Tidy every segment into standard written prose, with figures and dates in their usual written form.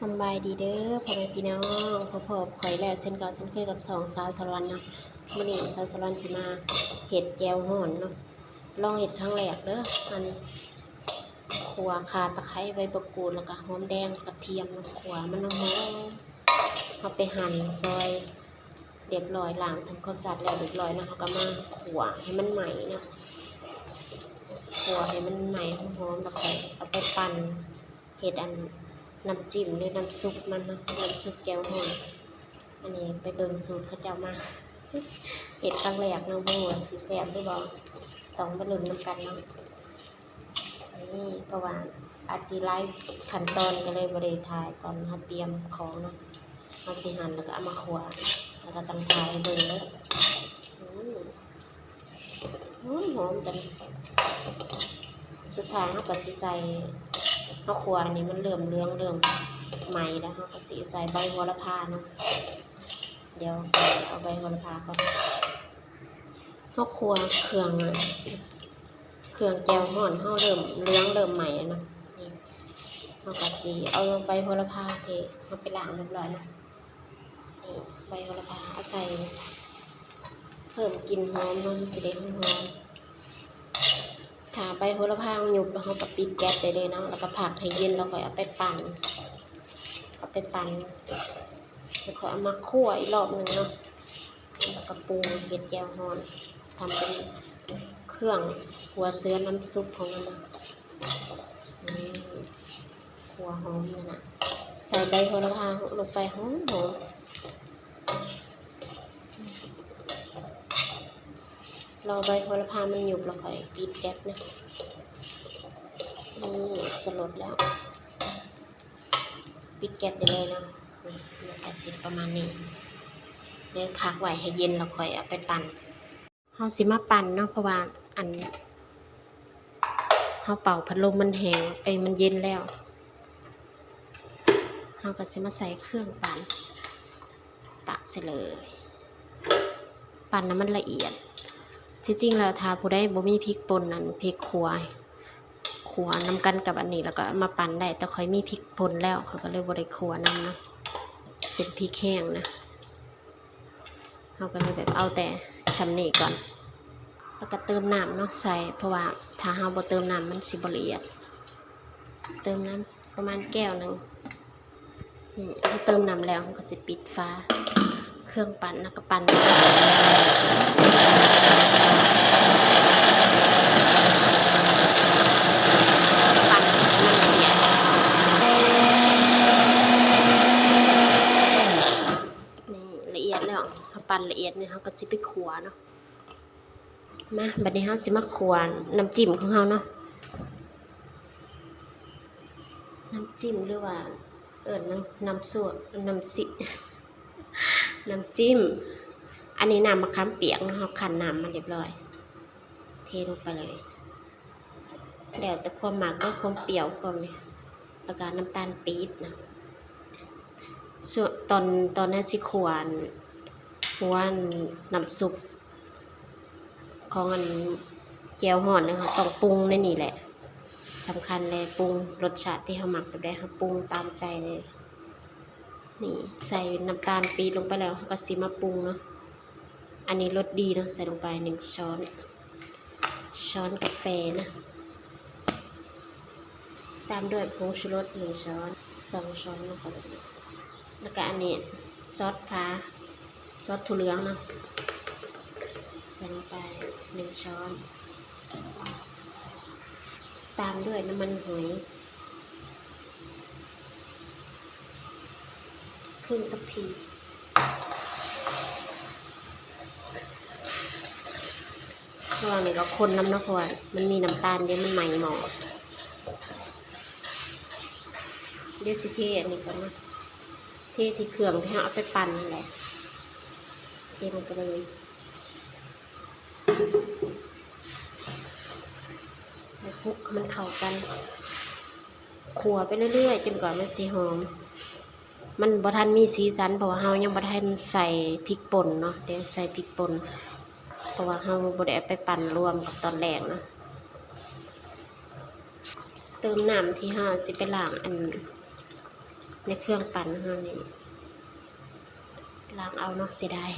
สบายดีเด้อพ่อแม่พี่น้องพบข่อยแล้วเส้นเก่าเส้นเคยกับสองสาวสารวัตรเนาะมื้อนี้สาวสารวัตรสิมาเห็ดแจ่วฮ้อนเนาะลองเห็ดครั้งแรกเด้ออันนี้ขั่วข่าตะไคร้ใบมะกรูดแล้วก็หอมแดงกระเทียมขั่วมันหอมเอาไปหั่นซอยเรียบร้อยล้างทำความสะอาดแล้วเรียบร้อยนะเขาก็มาขั่วให้มันใหม่เนาะขั่วให้มันใหม่หอมแล้วก็เอาไปปั่นเห็ดอันน้ำจิ้มหรือน้ำซุปมันนะน้ำซุปแจ่วฮ้อนอันนี้ไปเบิ่งสูตรเขาเจ้ามาเห็ดครั้งแรกเนาะบ่ว่าสิแซ่บหรือบ่ต้องมาลุ้นนำกันเนาะนี่เพราะว่าอาจสิหลายขั้นตอนก็เลยบ่ได้ถ่ายก่อนเฮาเตรียมของเนาะเฮาสิหั่นแล้วก็เอามาคั่วแล้วก็ตั้งถ่ายเบิ่งเด้อหอมจังสุดท้ายเฮาก็สิใส่เฮาคั่วอันนี้มันเริ่มเหลืองเริ่มใหม่แล้วเฮาก็สิใส่ใบโหระพาเนาะเดี๋ยวเอาใบโหระพาก่อนเฮาคั่วเครื่องแจ่วฮ้อนเฮาเริ่มเหลืองเริ่มใหม่แล้วเนาะนี่เฮาก็สิเอาใบโหระพาเทเฮาไปล้างเรียบร้อยแล้วนี่ใบโหระพาเอาใส่เพิ่มกลิ่นหอมเนาะมันสิได้หอมถ้าใบโหระพาหยุบแล้วเฮาก็ปิดแก๊สได้เลยเนาะแล้วก็พักให้เย็นแล้วค่อยเอาไปปั่นแล้วก็เอามาคั่วอีกรอบหนึ่งเนาะแล้วก็ปรุงเห็ดแจ่วฮ้อนทำเป็นเครื่องหัวเสือน้ำซุปของมันนะนี่หัวหอมนั่นนะใส่ใบโหระพาลงไปหอมเราใบโหระพามันหยุบแล้วค่อยปิดแก๊สนะนี่สลดแล้วปิดแก๊สได้เลยนะนี่มันก็สิประมาณนี้เดี๋ยวพักไว้ให้เย็นแล้วค่อยเอาไปปั่นเฮาสิมาปั่นเนาะเพราะว่าอันเฮาเป่าพัดลมมันแห้งมันเย็นแล้วเฮาก็สิมาใส่เครื่องปั่นตักใส่เลยปั่นน้ำมันละเอียดที่จริงแล้วถ้าผู้ใดบ่มีพริกป่นนั่นพริกขั่วนำกันกับอันนี้แล้วก็มาปั่นได้แต่ค่อยมีพริกป่นแล้วเขาก็เลยบ่ได้ขั่วนำนะเป็นพริกแห้งนะเฮาก็เลยแบบเอาแต่ชำนี้ก่อนแล้วก็เติมน้ำเนาะใส่เพราะว่าถ้าเฮาบ่เติมน้ำมันสิบ่ละเอียดเติมน้ำประมาณแก้วหนึ่งนี่เติมน้ำแล้วก็สิปิดฝาเครื่องปั่นแล้วก็ปั่นละเอียดแล้วปั่นละเอียดเนี่ยเขาก็สิไปขัวเนาะมาบัดนี้เขาสิมาขัวน้ำจิ้มของเขาเนาะน้ำจิ้มหรือว่าน้ำซุปน้ำจิ้มอันนี้น้ำมะขามเปียกเนาะเขาคั่นน้ำมาเรียบร้อยเทลงไปเลยแล้วแต่ความหมักด้วยความเปรี้ยวความนี่แล้วก็น้ำตาลปี๊บนะส่วนตอนนั้นสิขัวน้ำซุปของอันแจ่วฮ้อนนะคะต้องปรุงในนี่แหละสำคัญเลยปรุงรสชาติที่เขาหมักแบบได้เขาปรุงตามใจเลยนี่ใส่น้ำตาลปี๊บลงไปแล้วเขาก็สิมาปรุงเนาะอันนี้รสดีเนาะใส่ลงไป1 ช้อนกาแฟนะตามด้วยผงชูรส1 ช้อน2 ช้อนนะคะแล้วก็อันนี้ซอสถั่วเหลืองนะใส่ลงไป1 ช้อนตามด้วยน้ำมันหอยครึ่งทัพพีระหว่างนี้ก็คนน้ำนะเพราะว่ามันมีน้ำตาลเดี๋ยวมันใหม่หมอเดี๋ยวสิเทอันนี้ก่อนนะเทที่เครื่องที่เราเอาไปปั่นนั่นแหละเทลงไปเลยแล้วคลุกมันเข้ากันขั่วไปเรื่อยๆจนกว่ามันสีหอมมันบ่ทันมีสีสันเพราะว่าเรายังบ่ทันใส่พริกป่นเนาะเดี๋ยวใส่พริกป่นเพราะว่าเราบ่ได้ไปปั่นรวมกับตอนแรกนะเติมน้ำที่5สิไปล้างอัน ในเครื่องปั่นเฮานี่ล้างเอาเนาะเสียดาย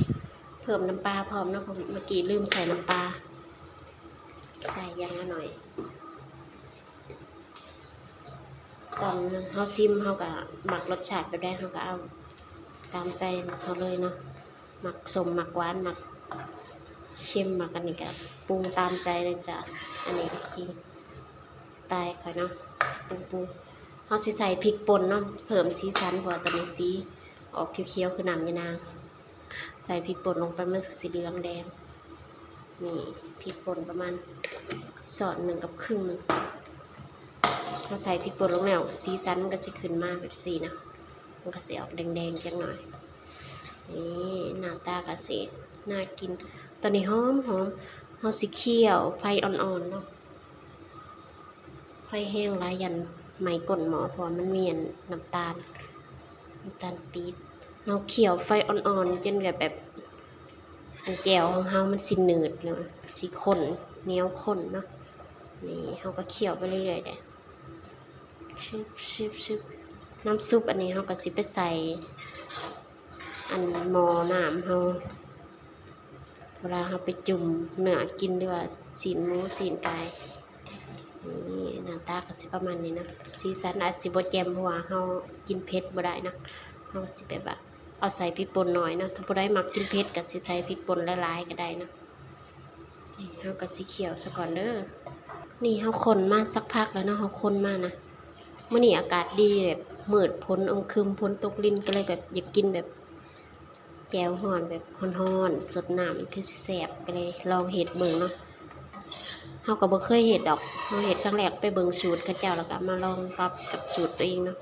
เพิ่มน้ำปลาพร้อมเนาะผมเมื่อกี้ลืมใส่น้ำปลาใส่อย่างละหน่อยตอนเฮาซิมเฮาก็หมักรสชาติแบบใดเฮาก็เอาตามใจเฮาเลยเนาะหมักสมหมักหวานหมักเค็มหมักอันนี้ก็ปรุงตามใจเลยจ้ะอันนี้ก็คือสไตล์ข่อยเนาะปรุงเฮาสิใส่พริกป่นเนาะเพิ่มสีสันเพราะว่าตอนนี้สีออกเขียวๆคือน้ำยะนางใส่พริกป่นลงไปมันสีเหลืองแดงนี่พริกป่นประมาณช้อนหนึ่งกับครึ่งนึงพอใส่พริกป่นลงแล้วสีสันมันก็สิขึ้นมาแบบสีนะมันก็สิออกแดงๆจังหน่อยนี่หน้าตาก็สิน่ากินตอนนี้หอมเฮาสิเคี่ยวไฟอ่อนๆเนาะไฟแห้งหลายยันไหม้ก้นหม้อเพราะมันมีน้ำตาลปี๊บเฮาเคี่ยวไฟอ่อนๆจนแบบอันแจ่วของเฮามันสิหนืดเลยสิข้นเหนียวข้นเนาะนี่เฮาก็เคี่ยวไปเรื่อยๆเด้ชึบน้ำซุปอันนี้เฮาก็สิไปใส่อันหม้อน้ำเฮาเวลาเฮาไปจุ่มเนื้อกินหรือว่าศีลหมูศีลไก่นี่หน้าตาก็สิประมาณนี้นะสีสันอาจสิบ่แจ่มเพราะว่าเฮากินเผ็ดบ่ได้นะเฮาก็สิแบบเอาใส่พริกป่นหน่อยเนาะถ้าผู้ใดมักกินเผ็ดก็สิใส่พริกป่นหลายๆก็ได้นะนี่เฮาก็สิเคี่ยวซะก่อนเด้อนี่เฮาคนมาสักพักแล้วเนาะเฮาคนมานะมื้อนี้อากาศดีแบบมืดฝนอึมครึมฝนตกลิ้นก็เลยแบบอยากกินแบบแจ่วฮ้อนแบบฮ้อนๆสดน้ำคือสิแซ่บก็เลยลองเฮ็ดเบิ่งเนาะเฮาก็บ่เคยเฮ็ดดอกเฮาเฮ็ดครั้งแรกไปเบิ่งสูตรเขาเจ้าแล้วก็มาลองปรับกับสูตรตัวเองเนาะ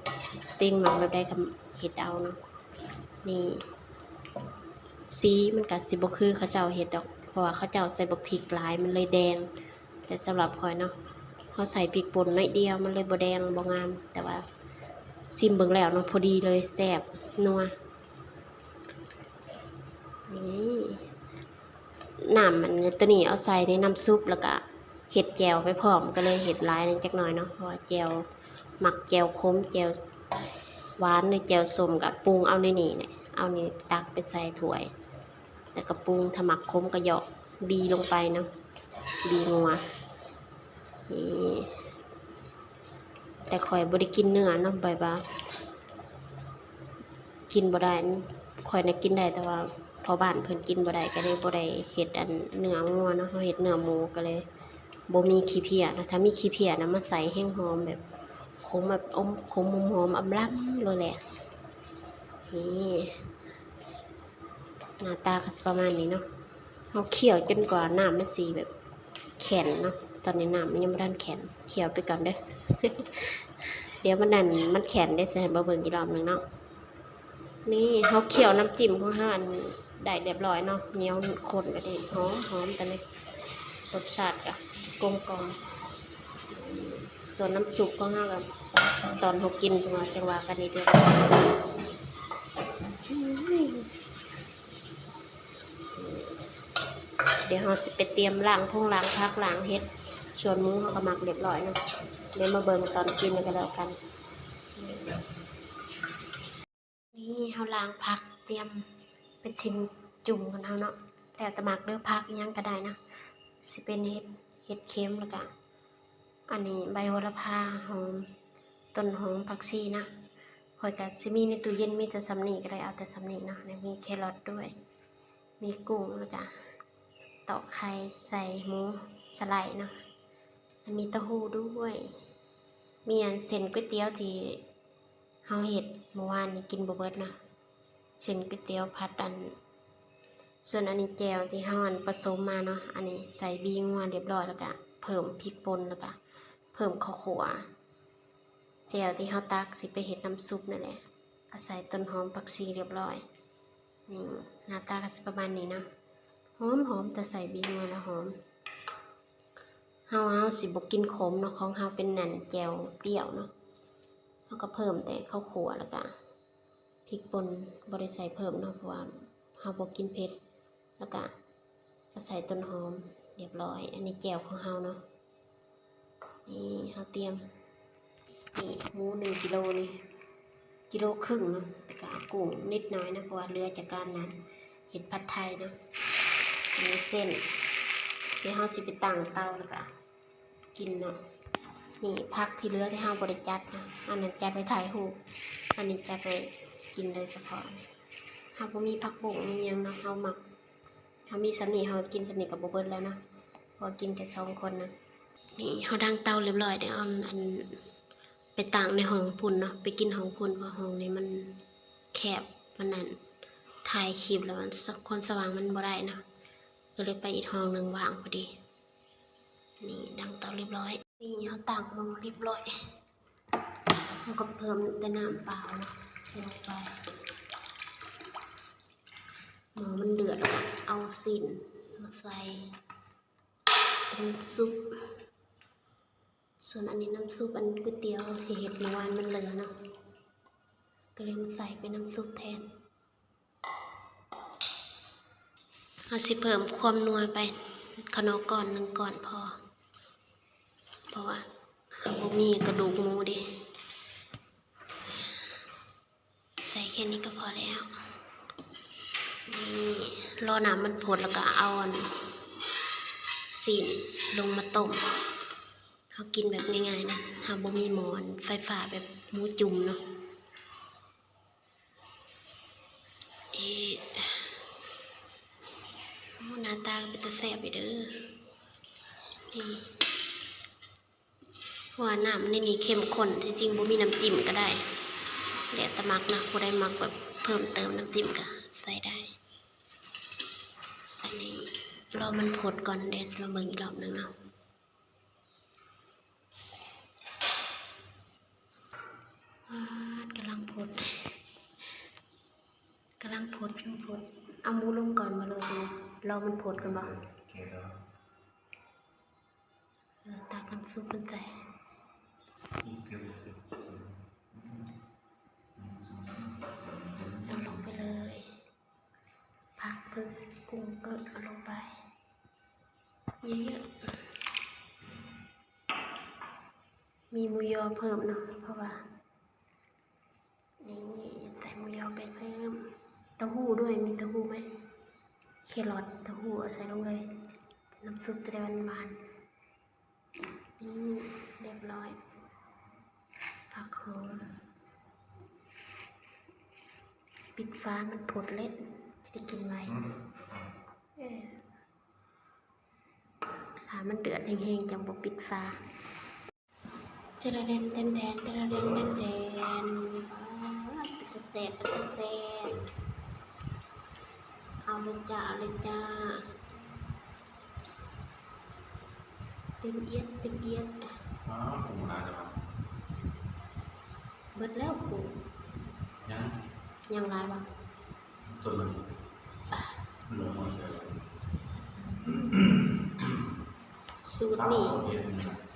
ตัวเองมักแบบใดก็เฮ็ดเอาเนาะนี่สีมันก็สิบ่คือเขาเจ้าเฮ็ดดอกเพราะว่าเขาเจ้าใส่บักพริกหลายมันเลยแดงแต่สำหรับข้อยเนาะเฮาใส่พริกป่นน้อยเดียวมันเลยบ่แดงบ่งามแต่ว่าซิมเบิ่งแล้วเนาะพอดีเลยแซ่บนัวนี่น้ำมันตัวนี้เอาใส่ในน้ำซุปแล้วก็เห็ดแจ่วไปพร้อมก็เลยเห็ดหลายนิดจักหน่อยเนาะเพราะว่าแจ่วหมักแจ่วขมแจ่วหวานในแจ่วส้มกับปรุงเอาในนี่เนี่ยเอานี่ตักไปใส่ถ้วยแล้วก็ปรุงถ้าหมักขมก็เหยาะบีลงไปเนาะบีงัวนี่แต่ข่อยบ่ได้กินเนื้อเนาะบ่อยบ่กินบ่ได้ข่อยน่ะกินได้แต่ว่าพอบ้านเพิ่นกินบ่ได้ก็เลยบ่ได้เฮ็ดอันเนื้องัวเนาะเฮาเฮ็ดเนื้อหมูก็เลยบ่มีขี้เพี้ยนะถ้ามีขี้เพี้ยนะมาใส่แห้งหอมแบบขมแบบอมขมหอมอำล้ำเลยแหละนี่หน้าตาก็สิประมาณนี้เนาะเฮาเคี่ยวจนกว่าน้ำมันสิแบบแข็งเนาะตอนนี้น้ำมันยังบ่ทันแข็งเคี่ยวไปก่อนเด้อ เดี๋ยวมันแข็งได้สิให้มาเบิ่งอีกรอบนึงเนาะนี่เฮาเคี่ยวน้ำจิ้มของเฮาอันได้เรียบร้อยเนาะเหนียวข้นแบบนี้หอมแต่เลยรสชาติก็กลมกล่อมส่วนน้ำซุปของเฮาก็ตอนเฮากินจังหวะกันนี่เด้อเดี๋ยวเฮาสิไปเตรียมล้างผักล้างเฮ็ดส่วนหมูเฮาก็หมักเรียบร้อยเนาะเดี๋ยวมาเบิ่งตอนกินกันแล้วกันนี่เฮาล้างผักเตรียมเป็นชิ้นจุ่มกันเฮาเนาะแล้วแต่มักเด้อผักอิหยังก็ได้นะสิเป็นเฮ็ดเค็มแล้วก็อันนี้ใบโหระพาหอมต้นหอมผักชีนะข่อยก็สิมีในตู้เย็นมีแต่สำนี้ก็ได้เอาแต่สำนี้นะแล้วมีแครอทด้วยมีกุ้งแล้วก็ตอกไข่ใส่หมูสไลด์นะแล้วมีเต้าหู้ด้วยมีอันเส้นก๋วยเตี๋ยวที่เฮาเฮ็ดเมื่อวานนี้กินบ่เบิดนะเส้นก๋วยเตี๋ยวผัดอันส่วนอันนี้แจ่วที่เฮาอันผสมมาเนาะอันนี้ใส่บีงัวเรียบร้อยแล้วก็เพิ่มพริกป่นแล้วก็เพิ่มข้าวคั่วแจ่วที่เฮาตักสิไปเฮ็ดน้ำซุปนั่นแหละก็ใส่ต้นหอมผักชีเรียบร้อยนี่หน้าตาก็สิประมาณนี้นะหอมแต่ใส่บีงัวแล้วหอมเฮาสิบ่กินขมเนาะของเฮาเป็นนั่นแจ่วเปรี้ยวเนาะเฮาก็เพิ่มแต่ข้าวคั่วแล้วก็พริกป่นบ่ได้ใส่เพิ่มเนาะเพราะว่าเฮาบ่กินเผ็ดแล้วก็ใส่ต้นหอมเรียบร้อยอันนี้แจ่วของเฮาเนาะนี่เฮาเตรียมนี่หมู1 กิโลนี่ กิโลครึ่งเนาะแล้วก็เอากุ้งนิดหน่อยนะเพราะว่าเรือจากการนั้นเห็ดผัดไทยเนาะอันนี้เส้นเดี๋ยวเราสิไปตั้งเตาแล้วก็กินเนาะนี่ผักที่เหลือที่เราบริจัดนะอันนั้นจัดไปถ่ายรูปอันนี้จัดไปกินเลยเฉพาะเราบ่มีผักบุ้งมีหยังเนาะเราหมักเรามีสำนีเรากินสำนีกับบ่เบิดแล้วนะพอกินแค่2 คนนะนี่เราดังเตาเรียบร้อยเดี๋ยวเอาอันไปตั้งในห้องพุ่นเนาะไปกินห้องพุ่นเพราะห้องนี้มันแคบมันนั่นถ่ายคลิปแล้วมันคนสว่างมันบ่ได้นะก็เลยไปอีกห้องหนึ่งว่างพอดีนี่ดังเตาเรียบร้อยนี่เราตั้งหม้อเรียบร้อยเราก็เพิ่มแต่น้ำเปล่าเนาะลงไปหม้อมันเดือดแล้วก็เอาสินมาใส่เป็นซุปส่วนอันนี้น้ำซุปอันก๋วยเตี๋ยวที่เห็ดเมื่อวานมันเหลือเนาะก็เลยมาใส่เป็นน้ำซุปแทนเอาสิเพิ่มความนัวไปขนมก่อน1 ก่อนพอเพราะว่าเราบ่มีกระดูกหมูดิใส่แค่นี้ก็พอแล้วนี่รอน้ำมันผดแล้วก็เอาสินลงมาต้มเรากินแบบง่ายๆนะเราบ่มีหม้อไฟฟ้าแบบหมูจุ่มเนาะหน้าตาเป็นตาแซ่บไปเด้อนี่ว่าน้ำในนี้เข้มข้นที่จริงบ่มีน้ำจิ้มก็ได้แล้วแต่มักนะผู้ใดมักแบบเพิ่มเติมน้ำจิ้มก็ใส่ได้อันนี้รอมันผดก่อนเดี๋ยวเราเบิ่งอีกรอบนึงเนาะกำลังผดเอาหมูลงก่อนมาเลยรอมันผดกันบ่ตักน้ำซุปมันใส่เอาลงไปเลยผักเพิ่มกุ้งก็เอาลงไปเยอะๆมีหมูยอเพิ่มเนาะเพราะว่านี่ใส่หมูยอไปเพิ่มเต้าหู้ด้วยมีเต้าหู้ไหมแครอทเต้าหู้ใส่ลงเลยน้ำซุปจะได้หวานๆนี่เรียบร้อยผักหอมปิดฟ้ามันผดเล็ดจะกินไว้ถ้ามันเดือดแห้งๆจังบ่ปิดฟ้าจะระเด็นเต้นแทนจะระเด็นเต้นแทนเป็นแสบเป็นแสบเอาเลยจ้าเต็มเอียดผมมาแล้วครับเบิดแล้วกูยังไรบ้างตัวนึงลงมาเลยสูตรนี้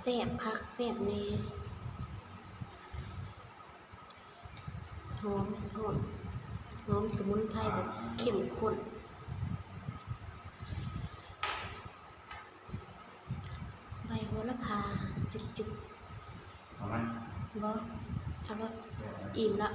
แซ่บคักแซ่บแน่หอมสมุนไพรแบบเข้มข้นใบโหระพาจุดเอาไหมบ่เอาละอิ่มละ